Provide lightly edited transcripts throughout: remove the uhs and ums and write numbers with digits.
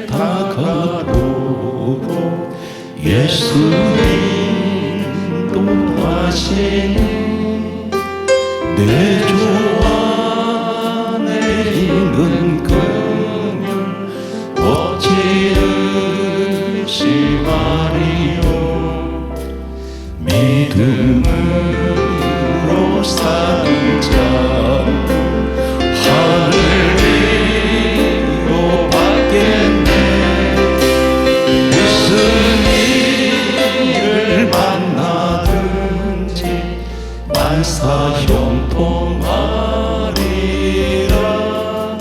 다가도록 예수님 인도하시니 내 주 안에 있는 그녀 어찌르시 말이요 믿음으로 사는 자 하늘 위로 받겠네 무슨 일을 만나든지 만사 형통하리라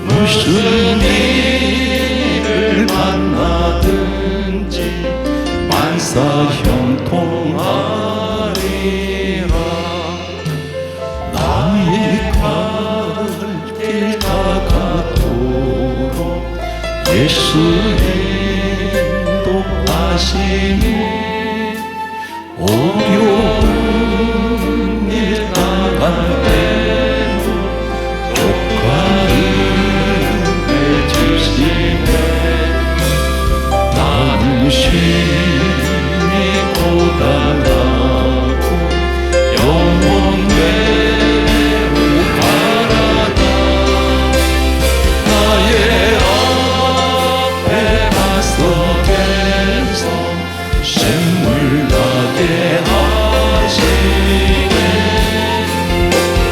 무슨 일을 만나든지 만사 형통하리라 나의 갈 길 다가도록 예수 인도하시니 어려운 일 당할 때도 족과 은혜 주시네 나는 심히 고단하고 영원 매우 바라다 나의 앞에 맞서게서 샘물 나게 하시네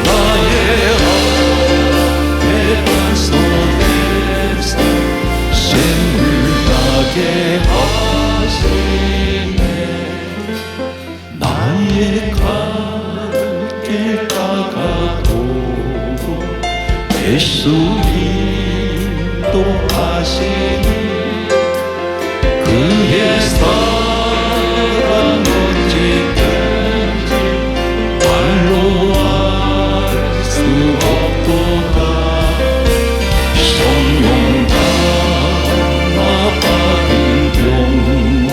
나의 앞에 맞서게서 샘물 나게 하시네 나의 갈 길 다가도록 예수 인도하시니 그의 사랑 어찌든지 말로 알 수 없도다 성령 담아 받은 영혼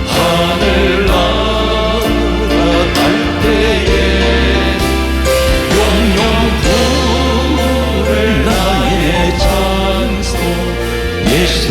하늘나라 갈 때에 영영 부를 나의 찬송 예수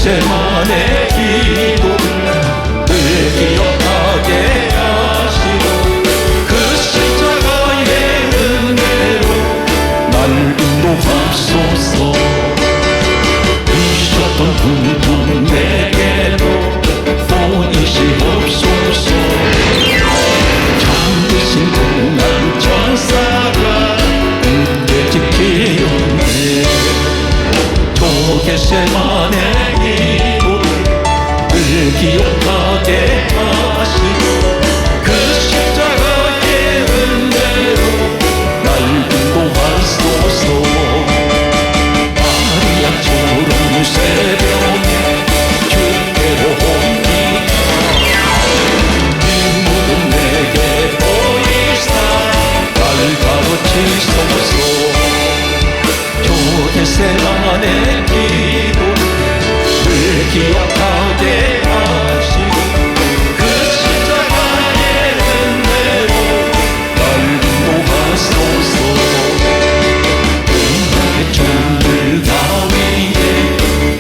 겟세마네 기도를 늘 기억하게 하시고 그 십자가의 은혜로 날 인도하소서. 주셨던 분도 내게로 보이시옵소서. 잠드신 동안 천사가 은혜 지키었네. 저 겟세마네 기도를 늘 기억하게 하시고 그 십자가의 은혜로 날 인도하소서. 마리아처럼 새벽에 주께로 옵니다. 이 모든 내게 보이사 날 가르치소서. 저 겟세마네 기도를 늘 기억하게 하시고 그 십자가의 은혜로 날 인도하소서. 은혜의 종들 가위에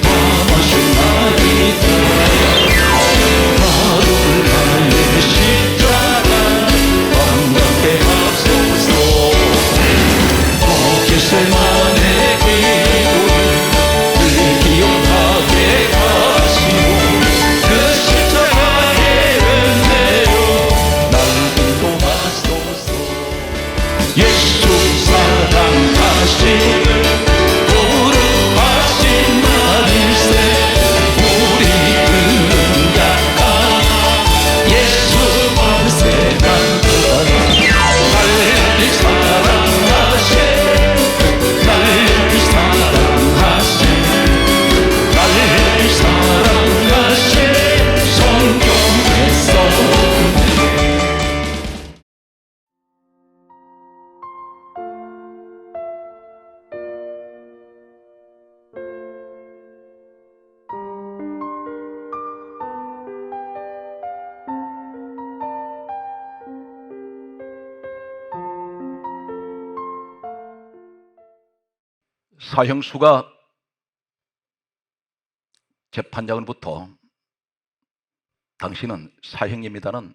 담아신 나이다. 바로를 나의 십자가 반갑게 하소서. 저 겟세마네 기도를 늘 기억하게 하시고 그 십자가의 은혜로 날 인도하소서. 예수 사랑하시는 거룩하신 날일세. 우리는 약한 예수 만세한 날 사랑하신 날 사랑하신 날 사랑하신 성경에서 사형수가 재판장으로부터 당신은 사형입니다는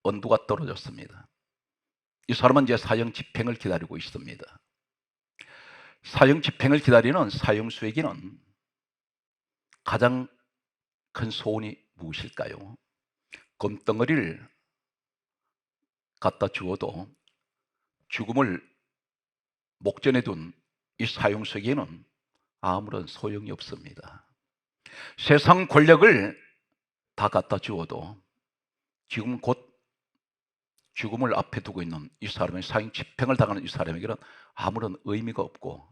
언도가 떨어졌습니다. 이 사람은 이제 사형 집행을 기다리고 있습니다. 사형 집행을 기다리는 사형수에게는 가장 큰 소원이 무엇일까요? 곰덩어리를 갖다 주어도 죽음을 목전에 둔 이 사형수에게는 아무런 소용이 없습니다. 세상 권력을 다 갖다 주어도 지금 곧 죽음을 앞에 두고 있는 이 사람의 사형 집행을 당하는 이 사람에게는 아무런 의미가 없고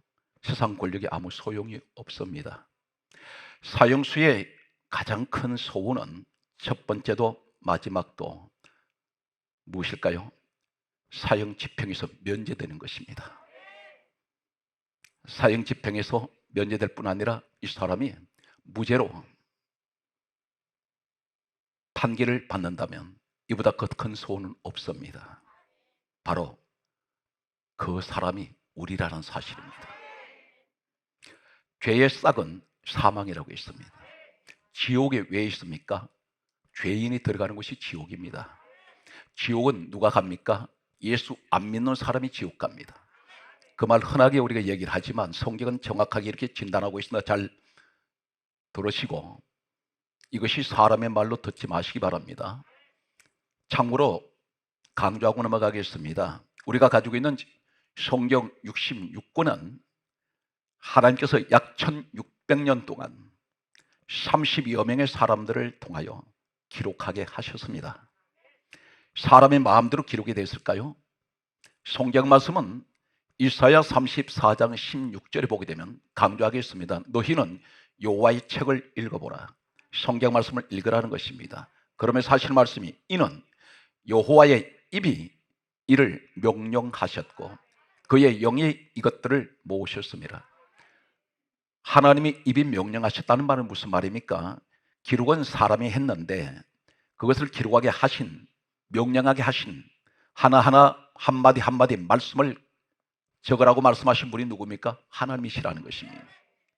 세상 권력이 아무 소용이 없습니다. 사형수의 가장 큰 소원은 첫 번째도 마지막도 무엇일까요? 사형 집행에서 면제되는 것입니다. 사형 집행에서 면제될 뿐 아니라 이 사람이 무죄로 판결을 받는다면 이보다 더 큰 소원은 없습니다. 바로 그 사람이 우리라는 사실입니다. 죄의 싹은 사망이라고 했습니다. 지옥에 왜 있습니까? 죄인이 들어가는 곳이 지옥입니다. 지옥은 누가 갑니까? 예수 안 믿는 사람이 지옥 갑니다. 그 말 흔하게 우리가 얘기를 하지만 성경은 정확하게 이렇게 진단하고 있습니다. 잘 들으시고 이것이 사람의 말로 듣지 마시기 바랍니다. 참고로 강조하고 넘어가겠습니다. 우리가 가지고 있는 성경 66권은 하나님께서 약 1600년 동안 30여 명의 사람들을 통하여 기록하게 하셨습니다. 사람의 마음대로 기록이 됐을까요? 성경 말씀은 이사야 34장 16절에 보게 되면 강조하겠습니다. 너희는 여호와의 책을 읽어보라. 성경 말씀을 읽으라는 것입니다. 그러면 사실 말씀이 이는 여호와의 입이 이를 명령하셨고 그의 영이 이것들을 모으셨습니다. 하나님이 입이 명령하셨다는 말은 무슨 말입니까? 기록은 사람이 했는데 그것을 기록하게 하신, 명령하게 하신 하나하나 한마디 한마디 말씀을 적으라고 말씀하신 분이 누굽니까? 하나님이시라는 것입니다.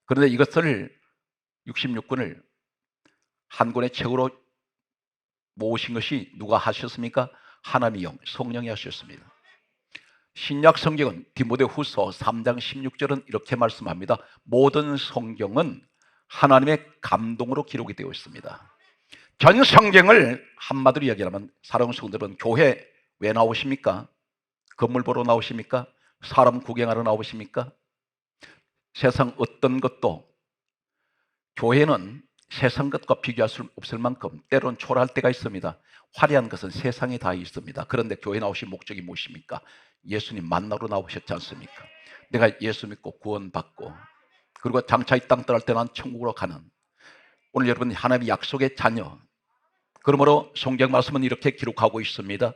그런데 이것을 66권을 한 권의 책으로 모으신 것이 누가 하셨습니까? 하나님의 영, 성령이 하셨습니다. 신약 성경은 디모데후서 3장 16절은 이렇게 말씀합니다. 모든 성경은 하나님의 감동으로 기록이 되어 있습니다. 전 성경을 한마디로 이야기하면 사랑하는 성도들은 교회 왜 나오십니까? 건물 보러 나오십니까? 사람 구경하러 나오십니까? 세상 어떤 것도 교회는 세상 것과 비교할 수 없을 만큼 때로는 초라할 때가 있습니다. 화려한 것은 세상에 다 있습니다. 그런데 교회 나오신 목적이 무엇입니까? 예수님 만나러 나오셨지 않습니까? 내가 예수 믿고 구원받고 그리고 장차 이 땅 떠날 때 난 천국으로 가는, 오늘 여러분 하나님의 약속의 자녀. 그러므로 성경 말씀은 이렇게 기록하고 있습니다.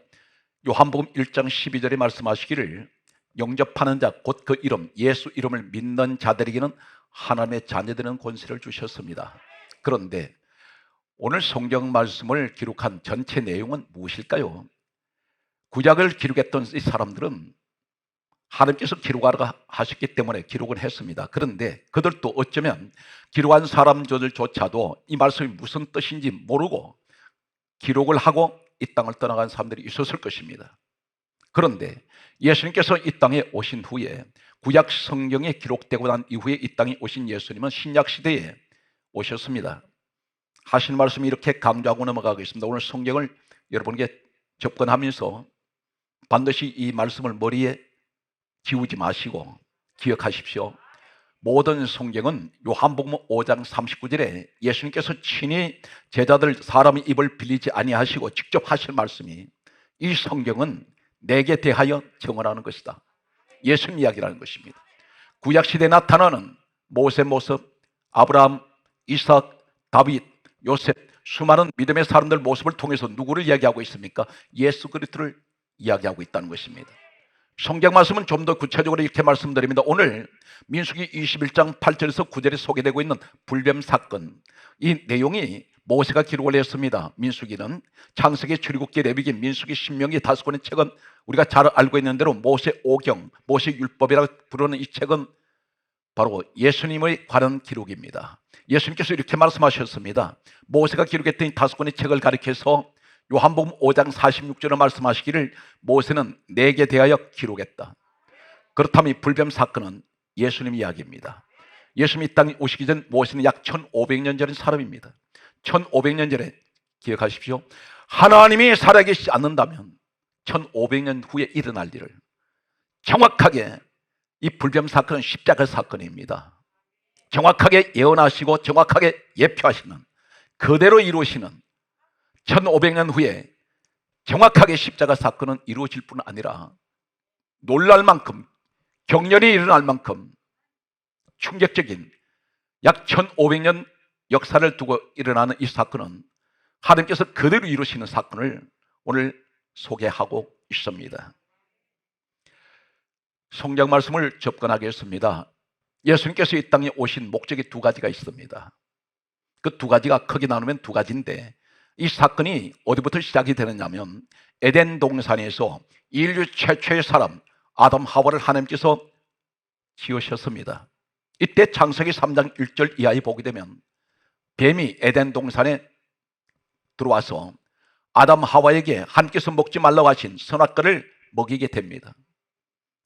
요한복음 1장 12절에 말씀하시기를 영접하는 자 곧 그 이름 예수 이름을 믿는 자들에게는 하나님의 자녀되는 권세를 주셨습니다. 그런데 오늘 성경 말씀을 기록한 전체 내용은 무엇일까요? 구약을 기록했던 이 사람들은 하나님께서 기록하라고 하셨기 때문에 기록을 했습니다. 그런데 그들도 어쩌면 기록한 사람들조차도 이 말씀이 무슨 뜻인지 모르고 기록을 하고 이 땅을 떠나간 사람들이 있었을 것입니다. 그런데 예수님께서 이 땅에 오신 후에 구약 성경에 기록되고 난 이후에 이 땅에 오신 예수님은 신약 시대에 오셨습니다. 하신 말씀이 이렇게 강조하고 넘어가겠습니다. 오늘 성경을 여러분에게 접근하면서 반드시 이 말씀을 머리에 지우지 마시고 기억하십시오. 모든 성경은 요한복음 5장 39절에 예수님께서 친히 제자들 사람의 입을 빌리지 아니하시고 직접 하실 말씀이 이 성경은 내게 대하여 증언하는 것이다. 예수님 이야기라는 것입니다. 구약시대에 나타나는 모세 모습, 아브라함, 이삭, 다윗, 요셉, 수많은 믿음의 사람들 모습을 통해서 누구를 이야기하고 있습니까? 예수 그리스도를 이야기하고 있다는 것입니다. 성경 말씀은 좀 더 구체적으로 이렇게 말씀드립니다. 오늘 민수기 21장 8절에서 9절에 소개되고 있는 불뱀 사건, 이 내용이 모세가 기록을 했습니다. 민수기는 창세기, 출애굽기, 레위기, 민수기, 신명기 5권의 책은 우리가 잘 알고 있는 대로 모세 오경, 모세 율법이라고 부르는 이 책은 바로 예수님의 관한 기록입니다. 예수님께서 이렇게 말씀하셨습니다. 모세가 기록했던 이 5권의 책을 가리켜서 요한복음 5장 46절에 말씀하시기를 모세는 내게 대하여 기록했다. 그렇다면 이 불뱀 사건은 예수님 이야기입니다. 예수님이 이 땅에 오시기 전 모세는 약 1500년 전의 사람입니다. 1500년 전에 기억하십시오. 하나님이 살아계시지 않는다면 1500년 후에 일어날 일을 정확하게, 이 불뱀 사건은 십자가 사건입니다. 정확하게 예언하시고 정확하게 예표하시는, 그대로 이루시는 1500년 후에 정확하게 십자가 사건은 이루어질 뿐 아니라 놀랄 만큼, 격렬히 일어날 만큼 충격적인 약 1500년 역사를 두고 일어나는 이 사건은 하나님께서 그대로 이루시는 사건을 오늘 소개하고 있습니다. 성경 말씀을 접근하겠습니다. 예수님께서 이 땅에 오신 목적이 2가지가 있습니다. 그 2가지가 크게 나누면 2가지인데 이 사건이 어디부터 시작이 되느냐면 에덴 동산에서 인류 최초의 사람 아담 하와를 하나님께서 지으셨습니다. 이때 창세기 3장 1절 이하에 보게 되면 뱀이 에덴 동산에 들어와서 아담 하와에게 하나님께서 먹지 말라고 하신 선악과를 먹이게 됩니다.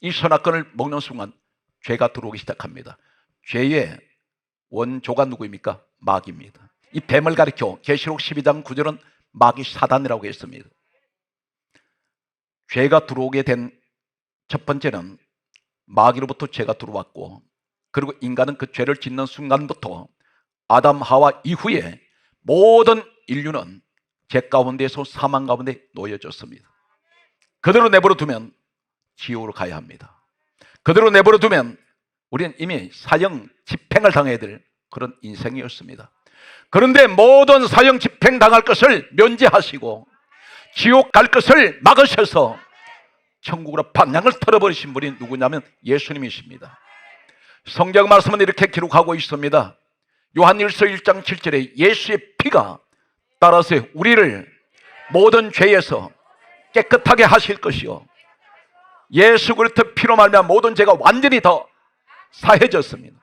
이 선악과를 먹는 순간 죄가 들어오기 시작합니다. 죄의 원조가 누구입니까? 마귀입니다. 이 뱀을 가리켜 계시록 12장 9절은 마귀 사단이라고 했습니다. 죄가 들어오게 된 첫 번째는 마귀로부터 죄가 들어왔고, 그리고 인간은 그 죄를 짓는 순간부터 아담 하와 이후에 모든 인류는 죄 가운데서 사망 가운데 놓여졌습니다. 그대로 내버려 두면 지옥으로 가야 합니다. 그대로 내버려 두면 우리는 이미 사형 집행을 당해야 될 그런 인생이었습니다. 그런데 모든 사형 집행 당할 것을 면제하시고 지옥 갈 것을 막으셔서 천국으로 방향을 틀어버리신 분이 누구냐면 예수님이십니다. 성경 말씀은 이렇게 기록하고 있습니다. 요한일서 1장 7절에 예수의 피가 따라서 우리를 모든 죄에서 깨끗하게 하실 것이요 예수 그리스도 피로 말미암아 모든 죄가 완전히 더 사해졌습니다.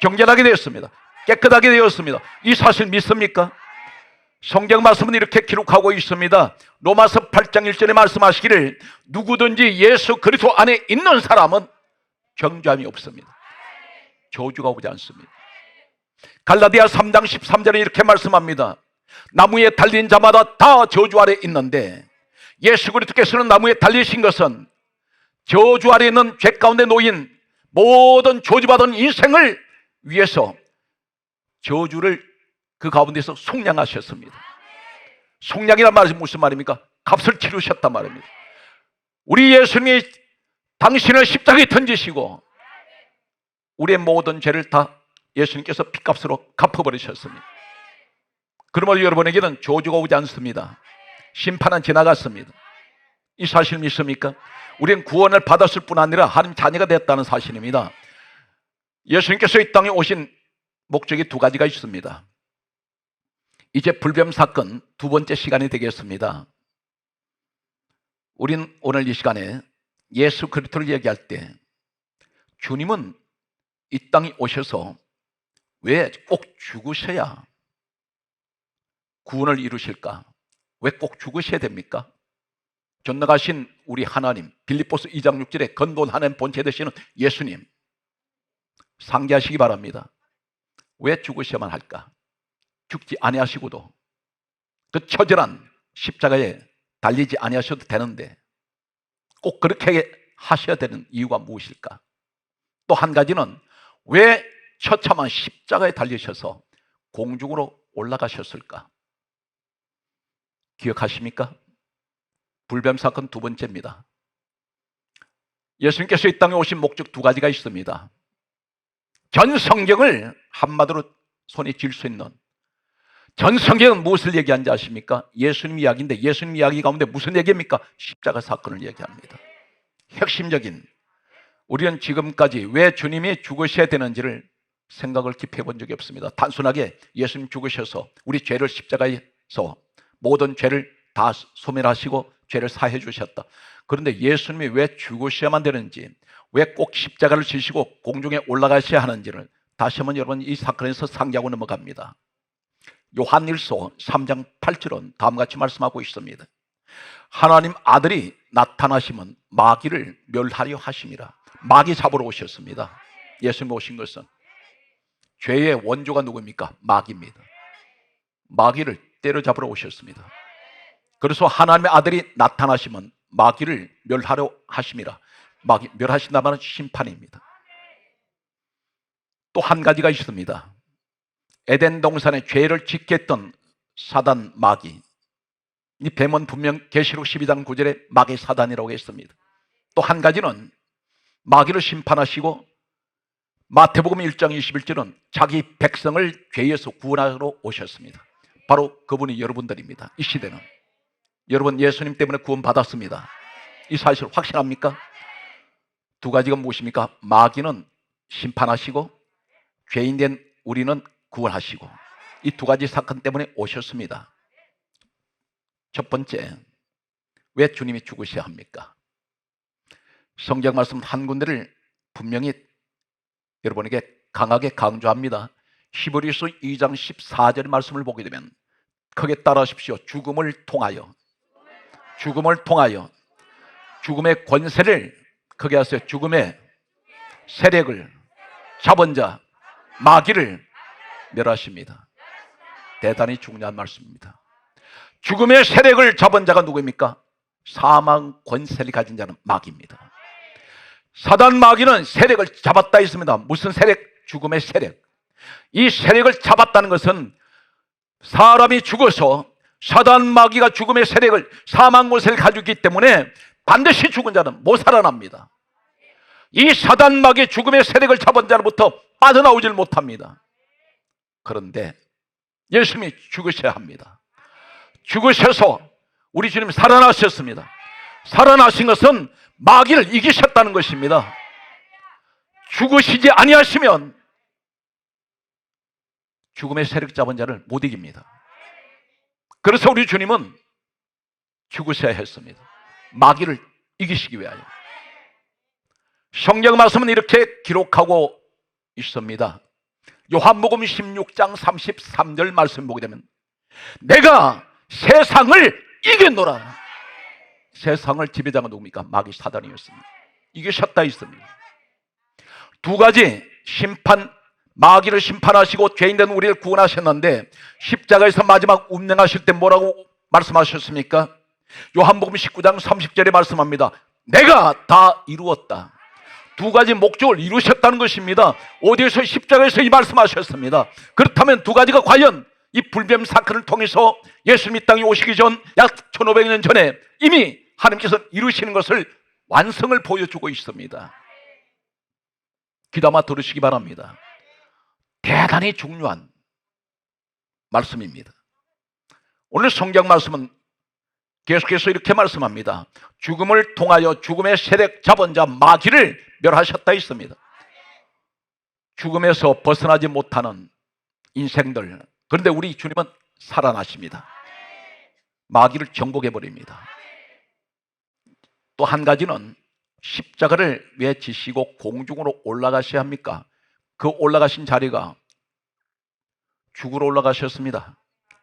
경건하게 되었습니다. 깨끗하게 되었습니다. 이 사실 믿습니까? 성경 말씀은 이렇게 기록하고 있습니다. 로마서 8장 1절에 말씀하시기를 누구든지 예수 그리스도 안에 있는 사람은 정죄함이 없습니다. 저주가 오지 않습니다. 갈라디아 3장 13절에 이렇게 말씀합니다. 나무에 달린 자마다 다 저주 아래 있는데 예수 그리스도께서는 나무에 달리신 것은 저주 아래 있는 죄 가운데 놓인 모든 저주받은 인생을 위해서 저주를 그 가운데서 속량하셨습니다. 속량이란 말이 무슨 말입니까? 값을 치르셨단 말입니다. 우리 예수님이 당신을 십자가에 던지시고 우리의 모든 죄를 다 예수님께서 피값으로 갚아버리셨습니다. 그러므로 여러분에게는 저주가 오지 않습니다. 심판은 지나갔습니다. 이 사실 믿습니까? 우리는 구원을 받았을 뿐 아니라 하나님 자녀가 됐다는 사실입니다. 예수님께서 이 땅에 오신 목적이 두 가지가 있습니다. 이제 불뱀 사건 두 번째 시간이 되겠습니다. 우린 오늘 이 시간에 예수 그리스도를 얘기할 때 주님은 이 땅에 오셔서 왜 꼭 죽으셔야 구원을 이루실까? 왜 꼭 죽으셔야 됩니까? 전능하신 우리 하나님, 빌립보서 2장 6절에 건돈 하나님 본체 되시는 예수님 상기하시기 바랍니다. 왜 죽으셔야만 할까? 죽지 아니하시고도 그 처절한 십자가에 달리지 아니하셔도 되는데 꼭 그렇게 하셔야 되는 이유가 무엇일까? 또 한 가지는 왜 처참한 십자가에 달리셔서 공중으로 올라가셨을까? 기억하십니까? 불뱀 사건 두 번째입니다. 예수님께서 이 땅에 오신 목적 두 가지가 있습니다. 전 성경을 한마디로 손에 쥘 수 있는, 전 성경은 무엇을 얘기하는지 아십니까? 예수님 이야기인데 예수님 이야기 가운데 무슨 얘기입니까? 십자가 사건을 얘기합니다. 핵심적인, 우리는 지금까지 왜 주님이 죽으셔야 되는지를 생각을 깊이 해본 적이 없습니다. 단순하게 예수님 죽으셔서 우리 죄를 십자가에서 모든 죄를 다 소멸하시고 죄를 사해 주셨다. 그런데 예수님이 왜 죽으셔야만 되는지, 왜 꼭 십자가를 지시고 공중에 올라가셔야 하는지를 다시 한번 여러분 이 사건에서 상기하고 넘어갑니다. 요한일서 3장 8절은 다음과 같이 말씀하고 있습니다. 하나님 아들이 나타나시면 마귀를 멸하려 하심이라. 마귀 잡으러 오셨습니다. 예수님 오신 것은 죄의 원조가 누구입니까? 마귀입니다. 마귀를 때려잡으러 오셨습니다. 그래서 하나님의 아들이 나타나시면 마귀를 멸하려 하심이라. 마귀 멸하신다면 심판입니다. 또 한 가지가 있습니다. 에덴 동산에 죄를 짓게 했던 사단 마귀, 이 뱀은 분명 계시록 12장 9절에 마귀 사단이라고 했습니다. 또 한 가지는 마귀를 심판하시고 마태복음 1장 21절은 자기 백성을 죄에서 구원하러 오셨습니다. 바로 그분이 여러분들입니다. 이 시대는 여러분 예수님 때문에 구원받았습니다. 이 사실 확신합니까? 두 가지가 무엇입니까? 마귀는 심판하시고 죄인된 우리는 구원하시고, 이 두 가지 사건 때문에 오셨습니다. 첫 번째, 왜 주님이 죽으셔야 합니까? 성경 말씀 한 군데를 분명히 여러분에게 강하게 강조합니다. 히브리서 2장 14절의 말씀을 보게 되면 크게 따라하십시오. 죽음을 통하여 죽음의 권세를, 크게 하세요. 죽음의 세력을 잡은 자 마귀를 멸하십니다. 대단히 중요한 말씀입니다. 죽음의 세력을 잡은 자가 누구입니까? 사망 권세를 가진 자는 마귀입니다. 사단 마귀는 세력을 잡았다 했습니다. 무슨 세력? 죽음의 세력. 이 세력을 잡았다는 것은 사람이 죽어서 사단 마귀가 죽음의 세력을, 사망 권세를 가지고 있기 때문에 반드시 죽은 자는 못 살아납니다. 이 사단 마귀의 죽음의 세력을 잡은 자로부터 빠져나오질 못합니다. 그런데 예수님이 죽으셔야 합니다. 죽으셔서 우리 주님 살아나셨습니다. 살아나신 것은 마귀를 이기셨다는 것입니다. 죽으시지 아니하시면 죽음의 세력 잡은 자를 못 이깁니다. 그래서 우리 주님은 죽으셔야 했습니다. 마귀를 이기시기 위하여. 성경 말씀은 이렇게 기록하고 있습니다. 요한복음 16장 33절 말씀 보게 되면 내가 세상을 이겼노라. 세상을 지배자가 누굽니까? 마귀 사단이었습니다. 이기셨다 있습니다. 두 가지 심판, 마귀를 심판하시고 죄인된 우리를 구원하셨는데 십자가에서 마지막 운명하실 때 뭐라고 말씀하셨습니까? 요한복음 19장 30절에 말씀합니다. 내가 다 이루었다. 두 가지 목적을 이루셨다는 것입니다. 어디에서? 십자가에서 이 말씀하셨습니다. 그렇다면 두 가지가 과연 이 불뱀 사건을 통해서 예수님이 땅에 오시기 전 약 1500년 전에 이미 하나님께서 이루시는 것을 완성을 보여주고 있습니다. 귀담아 들으시기 바랍니다. 대단히 중요한 말씀입니다. 오늘 성경 말씀은 계속해서 이렇게 말씀합니다. 죽음을 통하여 죽음의 세력 잡은 자 마귀를 멸하셨다 있습니다. 죽음에서 벗어나지 못하는 인생들, 그런데 우리 주님은 살아나십니다. 마귀를 정복해 버립니다. 또 한 가지는 십자가를 왜 지시고 공중으로 올라가셔야 합니까? 그 올라가신 자리가 죽으러 올라가셨습니다.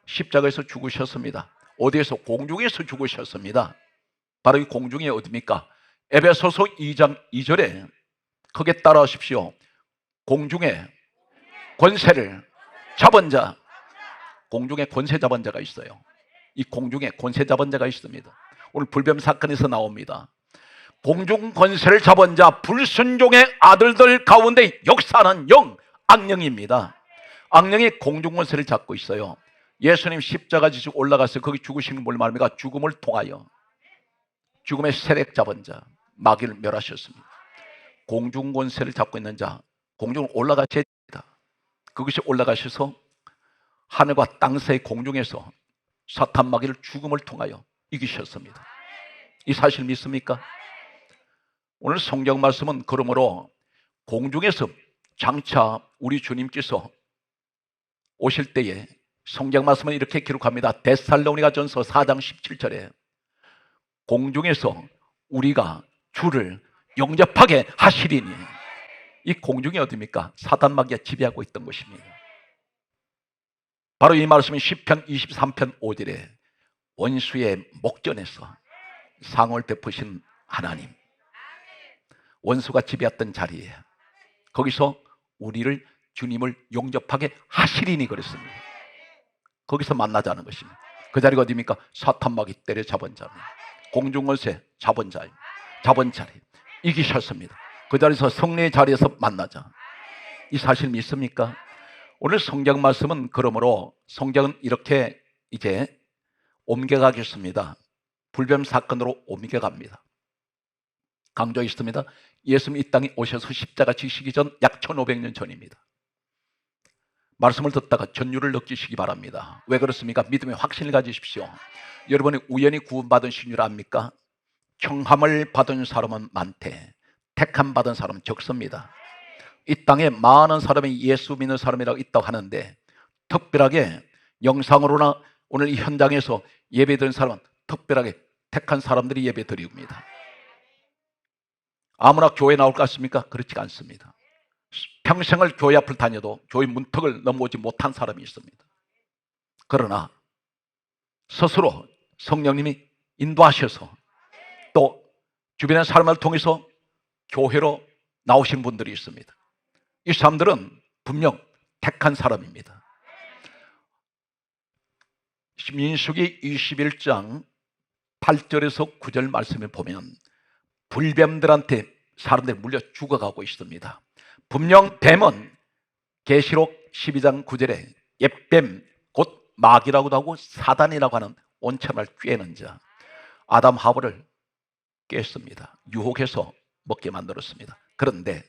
십자가에서 죽으셨습니다. 어디에서? 공중에서 죽으셨습니다. 바로 이 공중이 어디입니까? 에베소서 2장 2절에 크게 따라하십시오. 공중에 권세를 잡은 자, 공중에 권세 잡은 자가 있어요. 이 공중에 권세 잡은 자가 있습니다. 오늘 불뱀 사건에서 나옵니다. 공중 권세를 잡은 자, 불순종의 아들들 가운데 역사하는 영, 악령입니다. 악령이 공중 권세를 잡고 있어요. 예수님 십자가 지시고 올라가서 거기 죽으시는 뭘 말합니까? 죽음을 통하여 죽음의 세력 잡은 자, 마귀를 멸하셨습니다. 공중 권세를 잡고 있는 자, 공중으로 올라가셔야 됩니다. 그것이 올라가셔서 하늘과 땅 사이 공중에서 사탄 마귀를 죽음을 통하여 이기셨습니다. 이 사실 믿습니까? 오늘 성경 말씀은 그러므로 공중에서 장차 우리 주님께서 오실 때에 성경 말씀은 이렇게 기록합니다. 데살로니가전서 4장 17절에 공중에서 우리가 주를 영접하게 하시리니, 이 공중이 어디입니까? 사단 마귀가 지배하고 있던 것입니다. 바로 이 말씀은 시편 23편 5절에 원수의 목전에서 상을 베푸신 하나님, 원수가 지배했던 자리에 거기서 우리를, 주님을 영접하게 하시리니 그랬습니다. 거기서 만나자는 것입니다. 그 자리가 어디입니까? 사탄 마귀 때려잡은 자입니다. 공중권세 잡은 자입니다. 잡은 자리 이기셨습니다. 그 자리에서 성례의 자리에서 만나자. 이 사실 믿습니까? 오늘 성경 말씀은 그러므로 성경은 이렇게 이제 옮겨가겠습니다. 불뱀 사건으로 옮겨갑니다. 강조했습니다. 예수님 이 땅에 오셔서 십자가 지시기 전 약 1500년 전입니다. 말씀을 듣다가 전율을 느끼시기 바랍니다. 왜 그렇습니까? 믿음의 확신을 가지십시오. 여러분이 우연히 구원받으신 줄 압니까? 청함을 받은 사람은 많대, 택함 받은 사람은 적습니다. 이 땅에 많은 사람이 예수 믿는 사람이라고 있다고 하는데, 특별하게 영상으로나 오늘 이 현장에서 예배 드린 사람은 특별하게 택한 사람들이 예배 드립니다. 아무나 교회 나올 것 같습니까? 그렇지가 않습니다. 평생을 교회 앞을 다녀도 교회 문턱을 넘어오지 못한 사람이 있습니다. 그러나 스스로 성령님이 인도하셔서 또 주변의 사람을 통해서 교회로 나오신 분들이 있습니다. 이 사람들은 분명 택한 사람입니다. 민수기 21장 8절에서 9절 말씀에 보면 불뱀들한테 사람들이 물려 죽어가고 있습니다. 분명 뱀은 계시록 12장 9절에 옛뱀, 곧 마귀라고도 하고 사단이라고 하는 온천을 꿰는 자, 아담 하와를 깼습니다. 유혹해서 먹게 만들었습니다. 그런데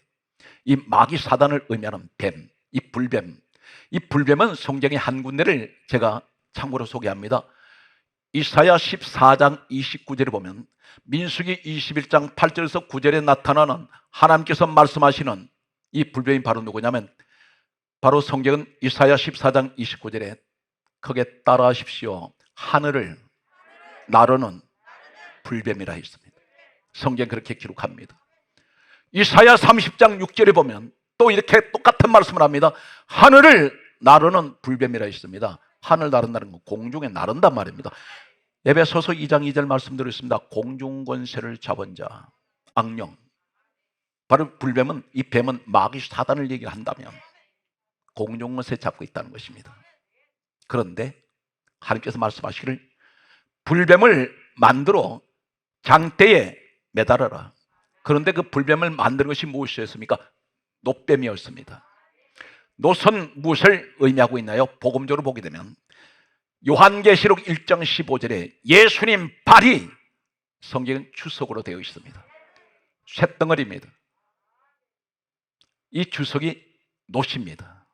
이 마귀 사단을 의미하는 뱀, 이 불뱀은 성경의 한 군데를 제가 참고로 소개합니다. 이사야 14장 29절에 보면 민수기 21장 8절에서 9절에 나타나는 하나님께서 말씀하시는 이 불뱀이 바로 누구냐면, 바로 성경은 이사야 14장 29절에 크게 따라하십시오. 하늘을 나르는 불뱀이라 했습니다. 성경 그렇게 기록합니다. 이사야 30장 6절에 보면 또 이렇게 똑같은 말씀을 합니다. 하늘을 나르는 불뱀이라 했습니다. 하늘 나른다는 건 공중에 나른단 말입니다. 에베소서 2장 2절 말씀드렸습니다. 공중 권세를 잡은 자, 악령. 바로 불뱀은, 이 뱀은 마귀 사단을 얘기한다면 공중 권세 잡고 있다는 것입니다. 그런데 하나님께서 말씀하시기를 불뱀을 만들어 장대에 매달아라. 그런데 그 불뱀을 만드는 것이 무엇이었습니까? 놋뱀이었습니다. 놋은 무엇을 의미하고 있나요? 복음적으로 보게 되면 요한계시록 1장 15절에 예수님 발이 성경은 주석으로 되어 있습니다. 쇳덩어리입니다. 이 주석이 놋입니다.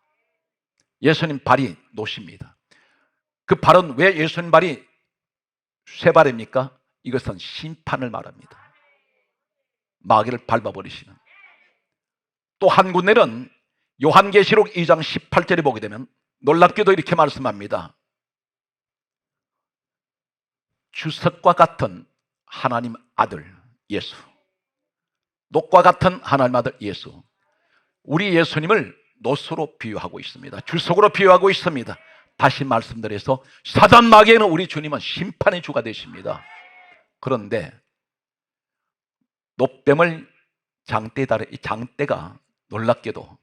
예수님 발이 놋입니다. 그 발은 왜 예수님 발이 쇠발입니까? 이것은 심판을 말합니다. 마귀를 밟아버리시는. 또 한 군데는 요한계시록 2장 18절에 보게 되면 놀랍게도 이렇게 말씀합니다. 주석과 같은 하나님 아들 예수, 놋과 같은 하나님 아들 예수, 우리 예수님을 놋으로 비유하고 있습니다. 주석으로 비유하고 있습니다. 다시 말씀드려서 사단 마귀에는 우리 주님은 심판의 주가 되십니다. 그런데 놋뱀을 장대에 달아, 이 장대가 놀랍게도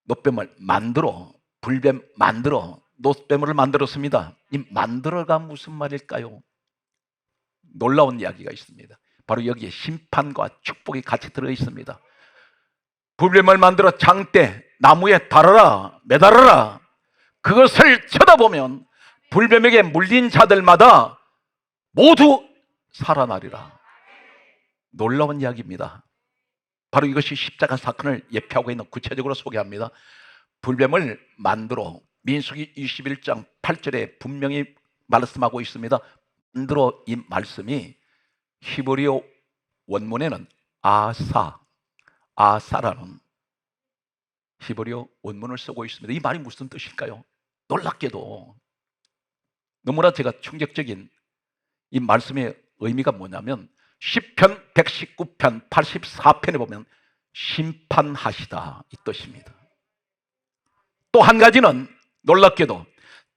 놋뱀을 만들어, 불뱀 만들어 놋뱀을 만들었습니다. 이 만들어가 무슨 말일까요? 놀라운 이야기가 있습니다. 바로 여기에 심판과 축복이 같이 들어 있습니다. 불뱀을 만들어 장대, 나무에 달아라, 매달아라. 그것을 쳐다보면 불뱀에게 물린 자들마다 모두 살아나리라. 놀라운 이야기입니다. 바로 이것이 십자가 사건을 예표하고 있는, 구체적으로 소개합니다. 불뱀을 만들어, 민수기 21장 8절에 분명히 말씀하고 있습니다. 만들어, 이 말씀이 히브리어 원문에는 아사라는 히브리어 원문을 쓰고 있습니다. 이 말이 무슨 뜻일까요? 놀랍게도 너무나 제가 충격적인 이 말씀의 의미가 뭐냐면 시편 119편 84편에 보면 심판하시다, 이 뜻입니다. 또 한 가지는 놀랍게도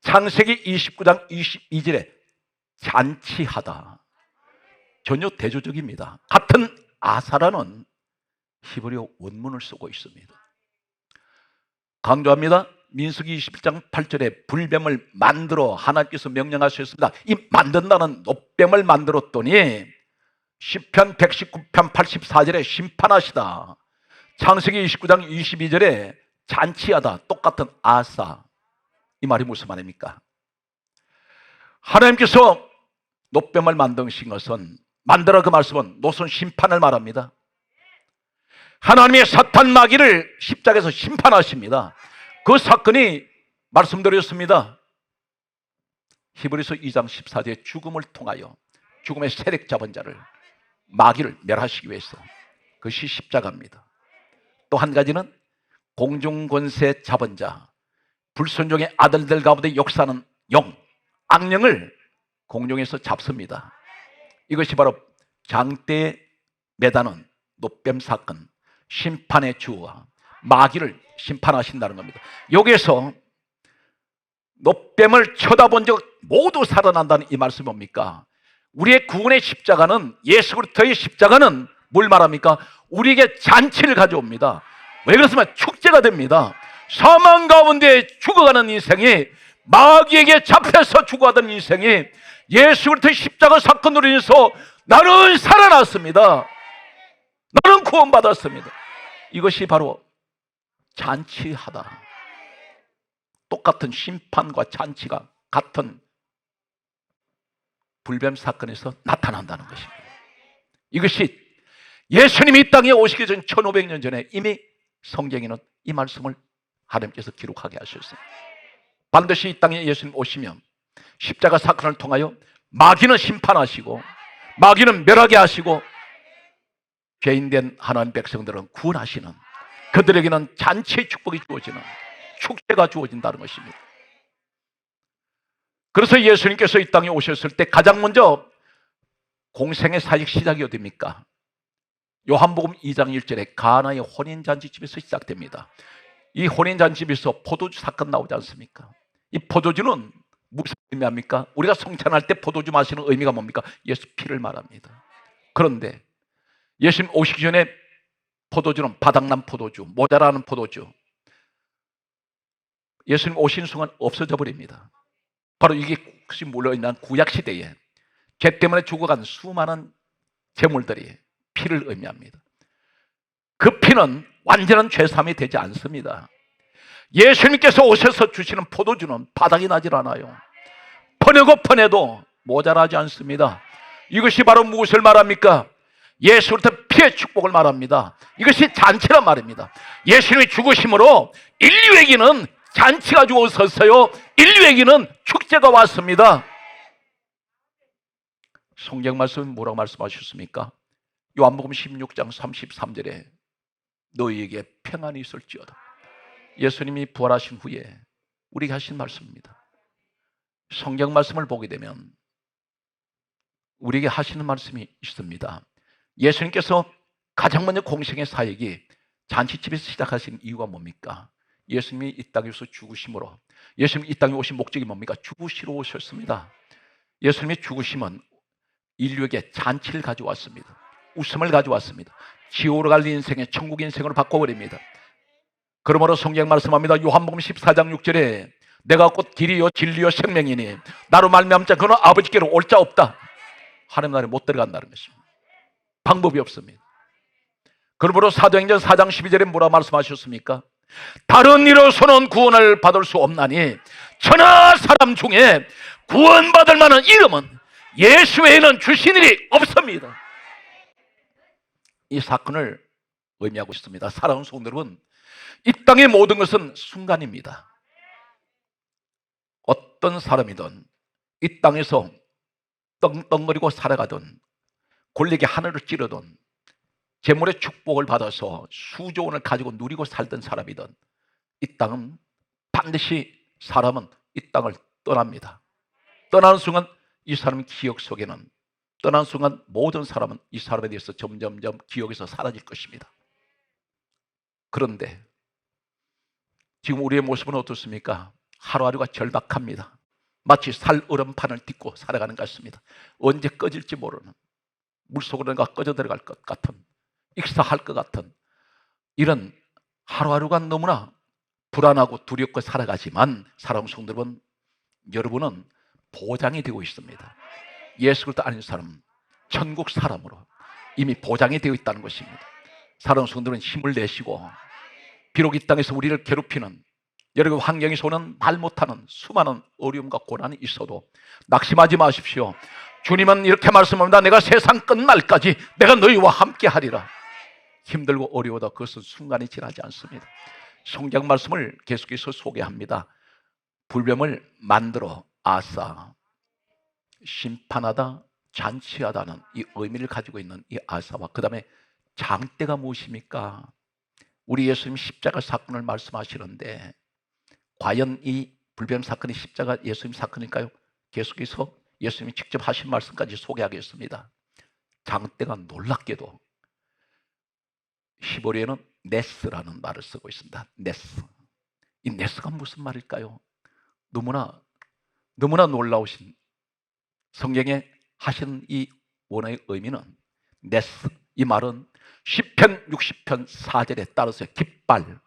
창세기 29장 22절에 잔치하다, 전혀 대조적입니다. 같은 아사라는 히브리어 원문을 쓰고 있습니다. 강조합니다. 민수기 21장 8절에 불뱀을 만들어 하나님께서 명령하셨습니다. 이 만든다는 놋뱀을 만들었더니 시편 119편 84절에 심판하시다, 창세기 29장 22절에 잔치하다, 똑같은 아사. 이 말이 무슨 말입니까? 하나님께서 놋뱀을 만드신 것은, 만들어, 그 말씀은 놋은 심판을 말합니다. 하나님의 사탄 마귀를 십자가에서 심판하십니다. 그 사건이 말씀드렸습니다. 히브리서 2장 14절에 죽음을 통하여 죽음의 세력 잡은 자를, 마귀를 멸하시기 위해서, 그것이 십자가입니다. 또 한 가지는 공중권세 잡은 자, 불순종의 아들들 가운데 역사하는 영, 악령을 공중에서 잡습니다. 이것이 바로 장대에 매다는 놋뱀 사건, 심판의 주와 마귀를 심판하신다는 겁니다. 여기에서 놋뱀을 쳐다본 적 모두 살아난다는 이 말씀이 뭡니까? 우리의 구원의 십자가는, 예수 그리스도의 십자가는 뭘 말합니까? 우리에게 잔치를 가져옵니다. 왜 그렇습니까? 축제가 됩니다. 사망 가운데 죽어가는 인생이, 마귀에게 잡혀서 죽어가던 인생이 예수 그리스도의 십자가 사건으로 인해서 나는 살아났습니다. 나는 구원받았습니다. 이것이 바로 잔치하다. 똑같은 심판과 잔치가 같은 불뱀 사건에서 나타난다는 것입니다. 이것이 예수님이 이 땅에 오시기 전 1500년 전에 이미 성경에는 이 말씀을 하나님께서 기록하게 하셨습니다. 반드시 이 땅에 예수님 오시면 십자가 사건을 통하여 마귀는 심판하시고, 마귀는 멸하게 하시고, 죄인된 하나님 백성들은 구원하시는, 그들에게는 잔치의 축복이 주어지는, 축제가 주어진다는 것입니다. 그래서 예수님께서 이 땅에 오셨을 때 가장 먼저 공생의 사역 시작이 어디입니까? 요한복음 2장 1절에 가나의 혼인잔치집에서 시작됩니다. 이 혼인잔치집에서 포도주 사건 나오지 않습니까? 이 포도주는 무슨 의미합니까? 우리가 성찬할 때 포도주 마시는 의미가 뭡니까? 예수 피를 말합니다. 그런데 예수님 오시기 전에 포도주는 바닥난 포도주, 모자라는 포도주, 예수님 오신 순간 없어져 버립니다. 바로 이게 혹시 물려있는 구약시대에 죄 때문에 죽어간 수많은 제물들이 피를 의미합니다. 그 피는 완전한 죄사함이 되지 않습니다. 예수님께서 오셔서 주시는 포도주는 바닥이 나질 않아요. 퍼내고 퍼내도 모자라지 않습니다. 이것이 바로 무엇을 말합니까? 예수로부터 피의 축복을 말합니다. 이것이 잔치란 말입니다. 예수님의 죽으심으로 인류에게는 잔치가 주어졌어요. 인류에게는 축제가 왔습니다. 성경 말씀은 뭐라고 말씀하셨습니까? 요한복음 16장 33절에 너희에게 평안이 있을지어다. 예수님이 부활하신 후에 우리에게 하신 말씀입니다. 성경 말씀을 보게 되면 우리에게 하시는 말씀이 있습니다. 예수님께서 가장 먼저 공생의 사역이 잔치집에서 시작하신 이유가 뭡니까? 예수님이 이 땅에서 죽으심으로, 예수님이 이 땅에 오신 목적이 뭡니까? 죽으시러 오셨습니다. 예수님의 죽으심은 인류에게 잔치를 가져왔습니다. 웃음을 가져왔습니다. 지옥으로 갈 인생에 천국 인생으로 바꿔버립니다. 그러므로 성경 말씀합니다. 요한복음 14장 6절에 내가 곧 길이요 진리요 생명이니 나로 말미암자 그는 아버지께로 올 자 없다. 하나님 나라에 못 들어간다는 것입니다. 방법이 없습니다. 그러므로 사도행전 4장 12절에 뭐라 말씀하셨습니까? 다른 이로서는 구원을 받을 수 없나니 천하 사람 중에 구원받을 만한 이름은 예수 외에는 주신 일이 없습니다. 이 사건을 의미하고 있습니다. 사랑하는 성도 여러분, 이 땅의 모든 것은 순간입니다. 어떤 사람이든 이 땅에서 떵떵거리고 살아가든 권력의 하늘을 찌르든 재물의 축복을 받아서 수조 원을 가지고 누리고 살던 사람이든 이 땅은 반드시 사람은 이 땅을 떠납니다. 떠나는 순간 이 사람의 기억 속에는, 떠나는 순간 모든 사람은 이 사람에 대해서 점점점 기억에서 사라질 것입니다. 그런데 지금 우리의 모습은 어떻습니까? 하루하루가 절박합니다. 마치 살얼음판을 딛고 살아가는 것 같습니다. 언제 꺼질지 모르는, 물속으로 내가 꺼져 들어갈 것 같은, 익사할 것 같은 이런 하루하루가 너무나 불안하고 두렵고 살아가지만 사랑하는 성도 여러분, 여러분은 보장이 되고 있습니다. 예수 그리스도 아닌 사람은 천국 사람으로 이미 보장이 되어 있다는 것입니다. 사랑하는 성도들은 힘을 내시고 비록 이 땅에서 우리를 괴롭히는 여러 환경에서 오는 말 못하는 수많은 어려움과 고난이 있어도 낙심하지 마십시오. 주님은 이렇게 말씀합니다. 내가 세상 끝날까지 내가 너희와 함께 하리라. 힘들고 어려워도 그것은 순간이 지나지 않습니다. 성경 말씀을 계속해서 소개합니다. 불뱀을 만들어 아사, 심판하다, 잔치하다는 이 의미를 가지고 있는 이 아사와 그 다음에 장대가 무엇입니까? 우리 예수님 십자가 사건을 말씀하시는데 과연 이 불뱀 사건이 십자가 예수님 사건일까요? 계속해서 예수님이 직접 하신 말씀까지 소개하겠습니다. 장대가 놀랍게도 히브리어는 네스라는 말을 쓰고 있습니다. 네스. 이 네스가 무슨 말일까요? 너무나 놀라우신 성경에 하시는 이 원어의 의미는 네스, 이 말은 시편 60편 4절에 따라서 깃발이라는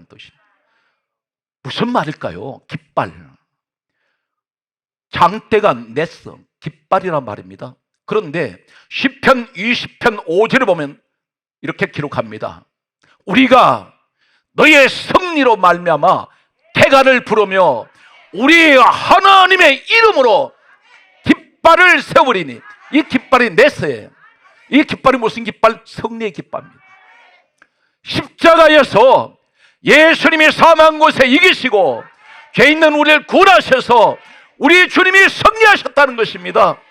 뜻입니다. 무슨 말일까요? 깃발. 장대가 네스, 깃발이란 말입니다. 그런데 시편 20편 5절에 보면 이렇게 기록합니다. 우리가 너의 승리로 말미암아 태가를 부르며 우리 하나님의 이름으로 깃발을 세우리니, 이 깃발이 네스예요. 이 깃발이 무슨 깃발? 승리의 깃발입니다. 십자가에서 예수님이 사망한 곳에 이기시고 죄 있는 우리를 구원하셔서 우리 주님이 승리하셨다는 것입니다.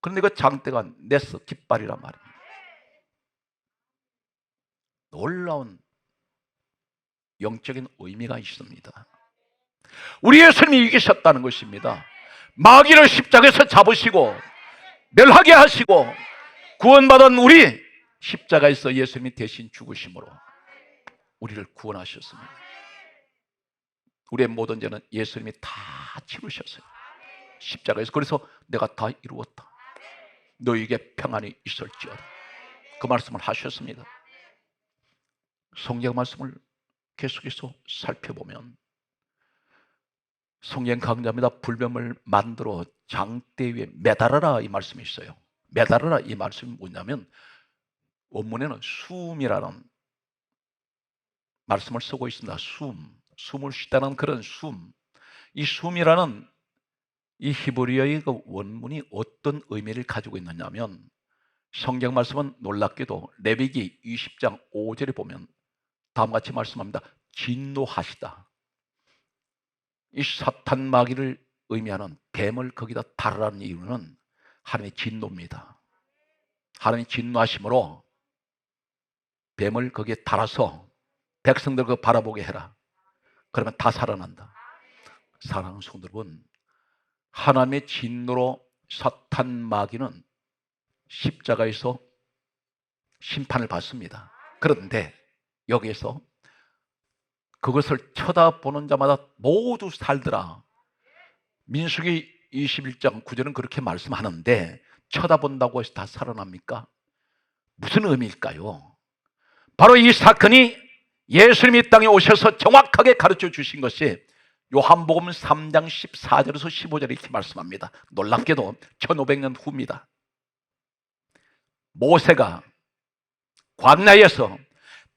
그런데 그 장대가 네스, 깃발이란 말입니다. 놀라운 영적인 의미가 있습니다. 우리 예수님이 이기셨다는 것입니다. 마귀를 십자가에서 잡으시고 멸하게 하시고 구원받은 우리 십자가에서 예수님이 대신 죽으심으로 우리를 구원하셨습니다. 우리의 모든 죄는 예수님이 다 치르셨어요. 십자가에서. 그래서 내가 다 이루었다, 너에게 평안이 있을지어다, 그 말씀을 하셨습니다. 성경 말씀을 계속해서 살펴보면 성경 강자입니다. 불뱀을 만들어 장대 위에 매달아라, 이 말씀이 있어요. 매달아라, 이 말씀이 뭐냐면 원문에는 숨이라는 말씀을 쓰고 있습니다. 숨을 쉬다는 그런 숨. 이 숨이라는 이 히브리어의 그 원문이 어떤 의미를 가지고 있느냐면, 성경 말씀은 놀랍게도 레위기 20장 5절에 보면 다음과 같이 말씀합니다. 진노하시다. 이 사탄 마귀를 의미하는 뱀을 거기다 달으라는 이유는 하나님의 진노입니다. 하나님이 진노하심으로 뱀을 거기에 달아서 백성들 그거 바라보게 해라. 그러면 다 살아난다. 사랑하는 성도 여러분, 하나님의 진노로 사탄 마귀는 십자가에서 심판을 받습니다. 그런데 여기에서 그것을 쳐다보는 자마다 모두 살더라. 민수기 21장 9절은 그렇게 말씀하는데, 쳐다본다고 해서 다 살아납니까? 무슨 의미일까요? 바로 이 사건이 예수님이 땅에 오셔서 정확하게 가르쳐 주신 것이 요한복음 3장 14절에서 15절에 이렇게 말씀합니다. 놀랍게도 1500년 후입니다. 모세가 광야에서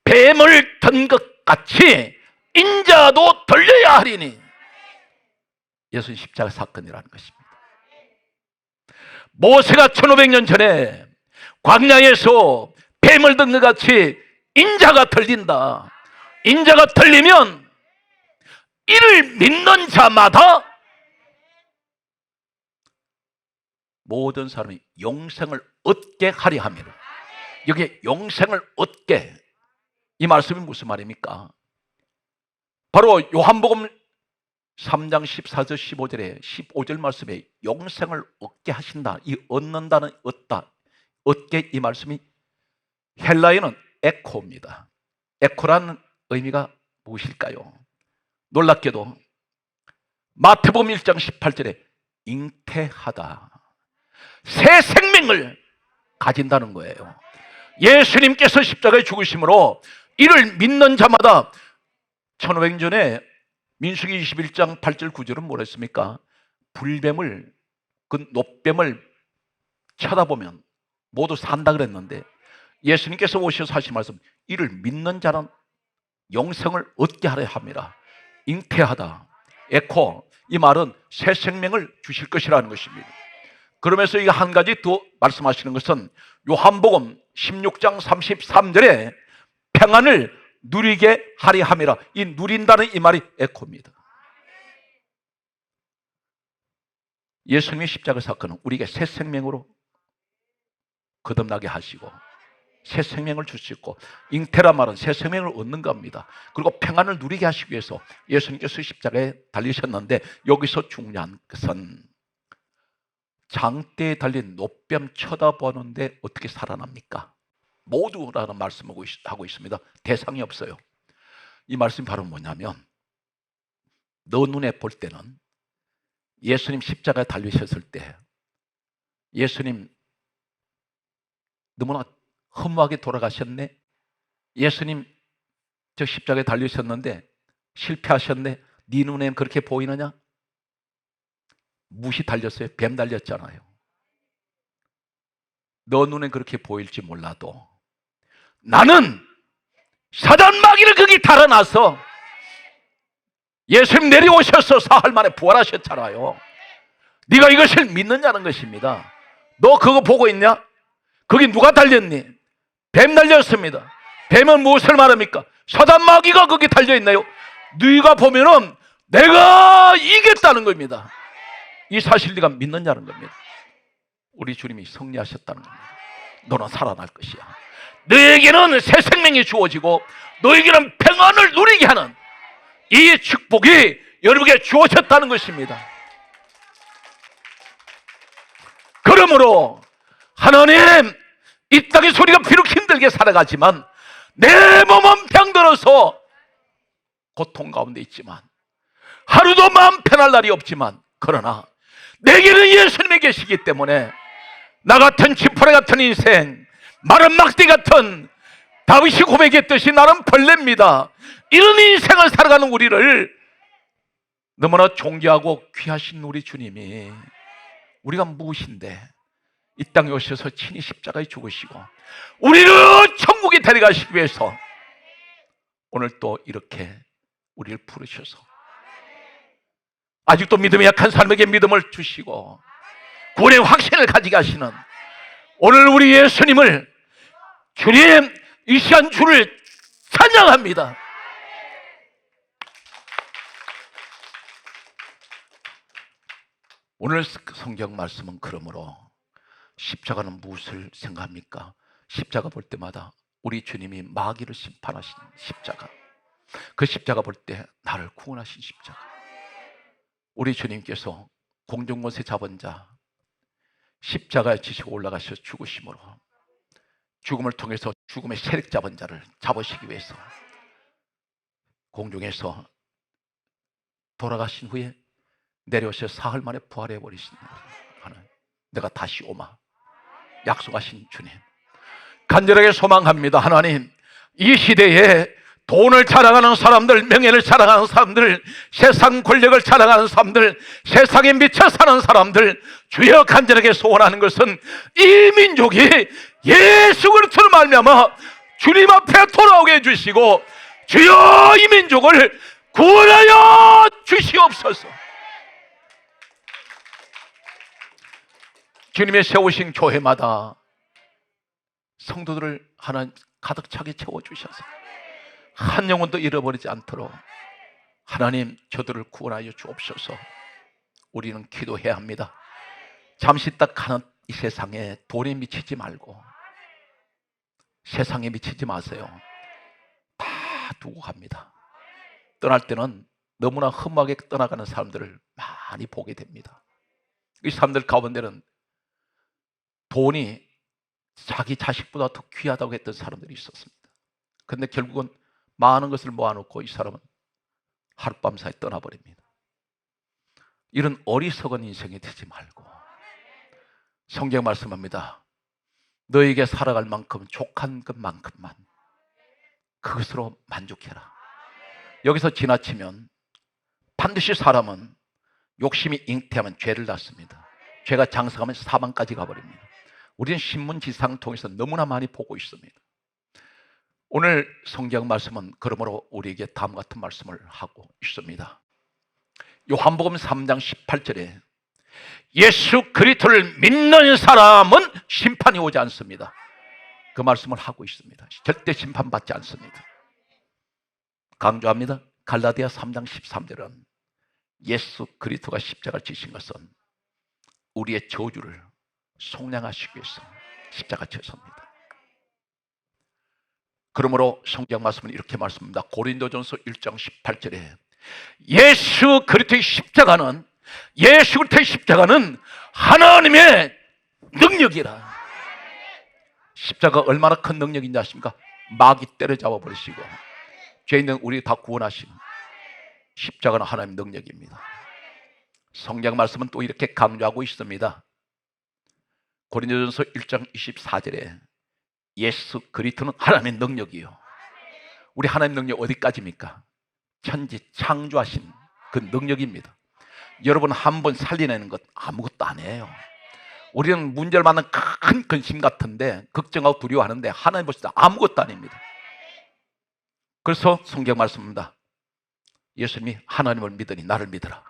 뱀을 든 것 같이 인자도 들려야 하리니, 예수님 십자가 사건이라는 것입니다. 모세가 1500년 전에 광야에서 뱀을 든 것 같이 인자가 들린다. 인자가 들리면 이를 믿는 자마다 모든 사람이 영생을 얻게 하려 함이라. 여기에 영생을 얻게, 이 말씀이 무슨 말입니까? 바로 요한복음 3장 14절 15절에 15절 말씀에 영생을 얻게 하신다. 이 얻는다는 얻다, 얻게, 이 말씀이 헬라어는 에코입니다. 에코라는 의미가 무엇일까요? 놀랍게도 마태복음 1장 18절에 잉태하다, 새 생명을 가진다는 거예요. 예수님께서 십자가에 죽으심으로 이를 믿는 자마다, 1500년 전에 민수기 21장 8절 9절은 뭐라 했습니까? 불뱀을, 그 놋뱀을 쳐다보면 모두 산다 그랬는데, 예수님께서 오셔서 하신 말씀, 이를 믿는 자는 영생을 얻게 하려 함이라. 잉태하다, 에코, 이 말은 새 생명을 주실 것이라는 것입니다. 그러면서 이 한 가지 더 말씀하시는 것은 요한복음 16장 33절에 평안을 누리게 하려 함이라. 이 누린다는 이 말이 에코입니다. 예수님의 십자가 사건은 우리에게 새 생명으로 거듭나게 하시고 새 생명을 주시고, 잉태란 말은 새 생명을 얻는 겁니다. 그리고 평안을 누리게 하시기 위해서 예수님께서 십자가에 달리셨는데, 여기서 중요한 것은 장대에 달린 놋뱀 쳐다보는데 어떻게 살아납니까? 모두라는 말씀을 하고 있습니다. 대상이 없어요. 이 말씀이 바로 뭐냐면, 너 눈에 볼 때는 예수님 십자가에 달리셨을 때 예수님 너무나 허무하게 돌아가셨네. 예수님 저 십자가에 달리셨는데 실패하셨네. 네 눈에는 그렇게 보이느냐? 무엇이 달렸어요? 뱀 달렸잖아요. 너 눈엔 그렇게 보일지 몰라도 나는 사단 마귀를 거기 달아놔서 예수님 내려오셔서 사흘 만에 부활하셨잖아요. 네가 이것을 믿느냐는 것입니다. 너 그거 보고 있냐? 거기 누가 달렸니? 뱀 달렸습니다. 뱀은 무엇을 말합니까? 사단 마귀가 거기 달려있나요? 네가 보면은 내가 이겼다는 겁니다. 이 사실 네가 믿느냐는 겁니다. 우리 주님이 승리하셨다는 겁니다. 너는 살아날 것이야. 너에게는 새 생명이 주어지고 너에게는 평안을 누리게 하는 이 축복이 여러분에게 주어졌다는 것입니다. 그러므로 하나님, 이 땅의 소리가 비록 힘들게 살아가지만 내 몸은 병들어서 고통 가운데 있지만 하루도 마음 편할 날이 없지만 그러나 내게는 예수님이 계시기 때문에 나 같은 지푸라 같은 인생, 마른 막대 같은 다윗이 고백했듯이 나는 벌레입니다. 이런 인생을 살아가는 우리를 너무나 존귀하고 귀하신 우리 주님이 우리가 무엇인데 이 땅에 오셔서 친히 십자가에 죽으시고 우리를 천국에 데려가시기 위해서 오늘 또 이렇게 우리를 부르셔서 아직도 믿음이 약한 사람에게 믿음을 주시고 구원의 확신을 가지게 하시는 오늘 우리 예수님을, 주님, 이 시간 주를 찬양합니다. 오늘 성경 말씀은 그러므로 십자가는 무엇을 생각합니까? 십자가 볼 때마다 우리 주님이 마귀를 심판하신 십자가, 그 십자가 볼 때 나를 구원하신 십자가, 우리 주님께서 공중권세 잡은 자 십자가에 지시고 올라가셔 죽으심으로 죽음을 통해서 죽음의 세력 잡은 자를 잡으시기 위해서 공중에서 돌아가신 후에 내려오셔 사흘 만에 부활해 버리신 하는, 내가 다시 오마 약속하신 주님, 간절하게 소망합니다. 하나님, 이 시대에 돈을 자랑하는 사람들, 명예를 자랑하는 사람들, 세상 권력을 자랑하는 사람들, 세상에 미쳐 사는 사람들, 주여 간절하게 소원하는 것은 이 민족이 예수 그리스도로 말미암아 주님 앞에 돌아오게 해주시고 주여 이 민족을 구원하여 주시옵소서. 주님의 세우신 교회마다 성도들을 하나님 가득 차게 채워주셔서 한 영혼도 잃어버리지 않도록 하나님 저들을 구원하여 주옵소서. 우리는 기도해야 합니다. 잠시 딱 가는 이 세상에 돈에 미치지 말고 세상에 미치지 마세요. 다 두고 갑니다. 떠날 때는 너무나 험하게 떠나가는 사람들을 많이 보게 됩니다. 이 사람들 가운데는 돈이 자기 자식보다 더 귀하다고 했던 사람들이 있었습니다. 그런데 결국은 많은 것을 모아놓고 이 사람은 하룻밤 사이에 떠나버립니다. 이런 어리석은 인생이 되지 말고 성경 말씀합니다. 너에게 살아갈 만큼 족한 것만큼만 그것으로 만족해라. 여기서 지나치면 반드시 사람은 욕심이 잉태하면 죄를 낳습니다. 죄가 장성하면 사망까지 가버립니다. 우리는 신문지상을 통해서 너무나 많이 보고 있습니다. 오늘 성경 말씀은 그러므로 우리에게 다음 같은 말씀을 하고 있습니다. 요한복음 3장 18절에 예수 그리스도를 믿는 사람은 심판이 오지 않습니다. 그 말씀을 하고 있습니다. 절대 심판받지 않습니다. 강조합니다. 갈라디아 3장 13절은 예수 그리스도가 십자가를 지신 것은 우리의 저주를 속량하시기 위해서 십자가 지셨습니다. 그러므로 성경 말씀은 이렇게 말씀합니다. 고린도전서 1장 18절에 예수 그리스도의 십자가는 하나님의 능력이라. 십자가 얼마나 큰 능력인지 아십니까? 마귀 때려잡아 버리시고 죄인은 우리 다 구원하신 십자가는 하나님의 능력입니다. 성경 말씀은 또 이렇게 강조하고 있습니다. 고린도전서 1장 24절에 예수 그리스도는 하나님의 능력이요. 우리 하나님의 능력 어디까지입니까? 천지 창조하신 그 능력입니다. 여러분 한 번 살려내는 것 아무것도 아니에요. 우리는 문제를 만난 큰 근심 같은데 걱정하고 두려워하는데 하나님 보실 때 아무것도 아닙니다. 그래서 성경 말씀입니다. 예수님이 하나님을 믿으니 나를 믿으라.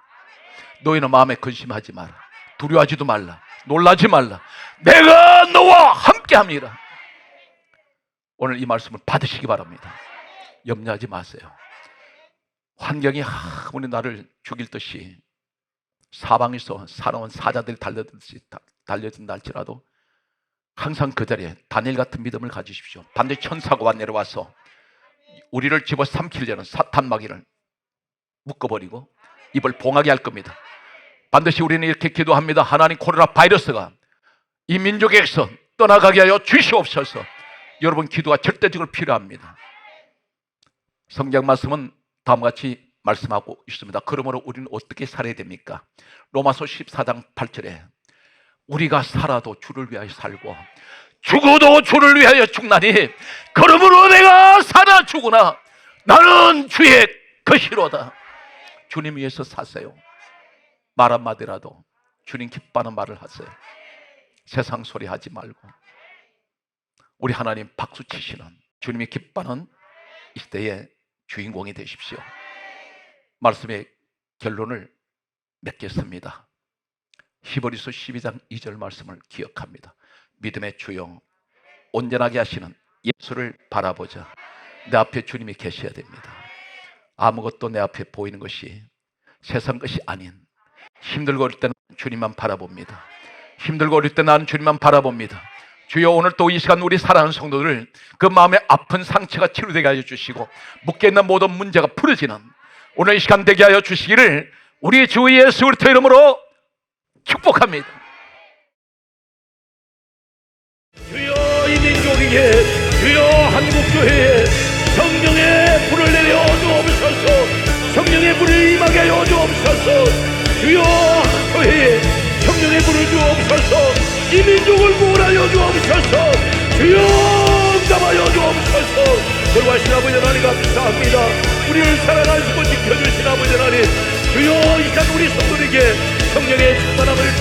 너희는 마음에 근심하지 마라. 두려워하지도 말라. 놀라지 말라. 내가 너와 함께합니다. 오늘 이 말씀을 받으시기 바랍니다. 염려하지 마세요. 환경이 아무리 나를 죽일 듯이 사방에서 사나운 사자들이 달려든다 할지라도 항상 그 자리에 다니엘 같은 믿음을 가지십시오. 반드시 천사가 내려와서 우리를 집어삼키려는 사탄 마귀를 묶어버리고 입을 봉하게 할 겁니다. 반드시 우리는 이렇게 기도합니다. 하나님, 코로나 바이러스가 이 민족에서 떠나가게 하여 주시옵소서. 여러분 기도가 절대적으로 필요합니다. 성경 말씀은 다음과 같이 말씀하고 있습니다. 그러므로 우리는 어떻게 살아야 됩니까? 로마서 14장 8절에 우리가 살아도 주를 위하여 살고 죽어도 주를 위하여 죽나니 그러므로 내가 살아 죽으나 나는 주의 것이로다. 주님 위해서 사세요. 말 한마디라도 주님 기뻐하는 말을 하세요. 세상 소리 하지 말고 우리 하나님 박수 치시는 주님이 기뻐하는 이 시대의 주인공이 되십시오. 말씀의 결론을 맺겠습니다. 히브리서 12장 2절 말씀을 기억합니다. 믿음의 주요 온전하게 하시는 예수를 바라보자. 내 앞에 주님이 계셔야 됩니다. 아무것도 내 앞에 보이는 것이 세상 것이 아닌, 힘들고 어릴 때는 주님만 바라봅니다. 힘들고 어릴 때 나는 주님만 바라봅니다. 주여, 오늘 또 이 시간 우리 사랑하는 성도들 그 마음의 아픈 상처가 치료되게 하여 주시고 묶여있는 모든 문제가 풀어지는 오늘 이 시간 되게 하여 주시기를 우리 주 예수 그리스도 이름으로 축복합니다. 주여, 이 민족에게, 주여, 한국교회에 성령의 불을 내려 주옵소서. 성령의 불을 임하게 하여 주옵소서. 주여, 교회에 성령의 불을 주옵소서. 이 민족을 구원하여 주옵소서. 주여, 응답하여 주옵소서. 돌아가신 아버지 하나님 감사합니다. 우리를 사랑하시고 지켜주신 아버지 하나님, 주여, 이 시간 우리 성도에게 성령의 충만함을